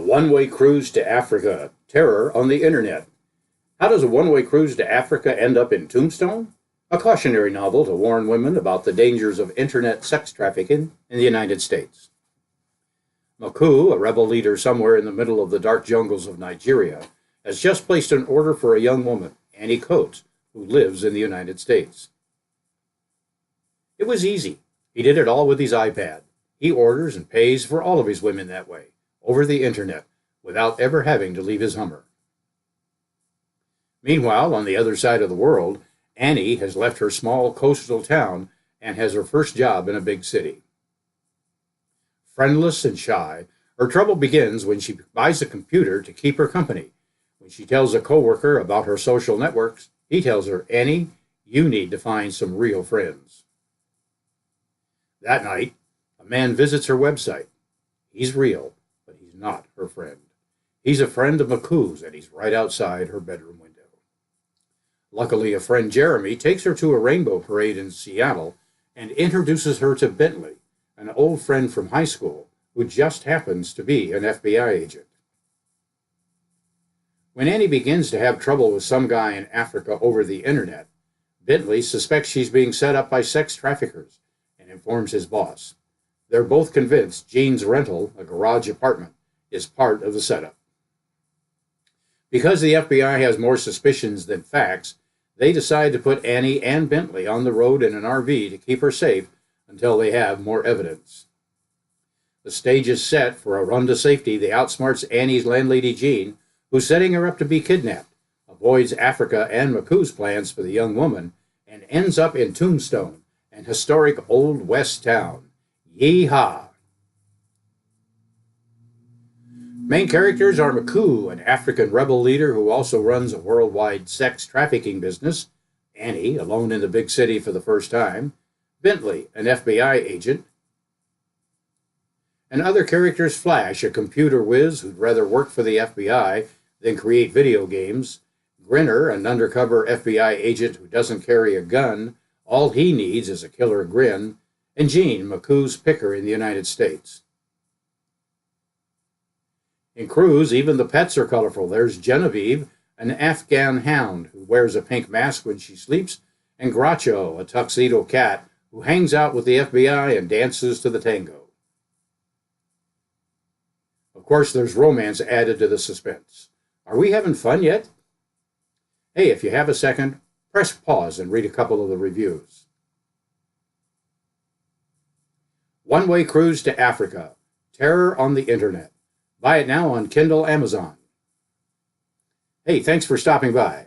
one-way cruise to Africa. Terror on the internet. How does a one-way cruise to Africa end up in Tombstone? A cautionary novel to warn women about the dangers of internet sex trafficking in the United States. Maku, a rebel leader somewhere in the middle of the dark jungles of Nigeria, has just placed an order for a young woman, Annie Coates, who lives in the United States. It was easy. He did it all with his iPad. He orders and pays for all of his women that way, over the internet, without ever having to leave his Hummer. Meanwhile, on the other side of the world, Annie has left her small coastal town and has her first job in a big city. Friendless and shy, her trouble begins when she buys a computer to keep her company. When she tells a coworker about her social networks, he tells her, "Annie, you need to find some real friends." That night, a man visits her website. He's real, but he's not her friend. He's a friend of Maku's, and he's right outside her bedroom window. Luckily, a friend, Jeremy, takes her to a rainbow parade in Seattle and introduces her to Bentley, an old friend from high school who just happens to be an FBI agent. When Annie begins to have trouble with some guy in Africa over the internet, Bentley suspects she's being set up by sex traffickers and informs his boss. They're both convinced Jean's rental, a garage apartment, is part of the setup. Because the FBI has more suspicions than facts, they decide to put Annie and Bentley on the road in an RV to keep her safe until they have more evidence. The stage is set for a run to safety that outsmarts Annie's landlady Jean, who's setting her up to be kidnapped, avoids Africa and Maku's plans for the young woman, and ends up in Tombstone, an historic Old West town. Yee-haw! Main characters are Maku, an African rebel leader who also runs a worldwide sex trafficking business, Annie, alone in the big city for the first time, Bentley, an FBI agent, and other characters Flash, a computer whiz who'd rather work for the FBI than create video games, Grinner, an undercover FBI agent who doesn't carry a gun, all he needs is a killer grin, and Jean, Maku's picker in the United States. In Cruise, even the pets are colorful. There's Genevieve, an Afghan hound who wears a pink mask when she sleeps, and Groucho, a tuxedo cat who hangs out with the FBI and dances to the tango. Of course, there's romance added to the suspense. Are we having fun yet? Hey, if you have a second, press pause and read a couple of the reviews. One-way cruise to Africa. Terror on the internet. Buy it now on Kindle, Amazon. Hey, thanks for stopping by.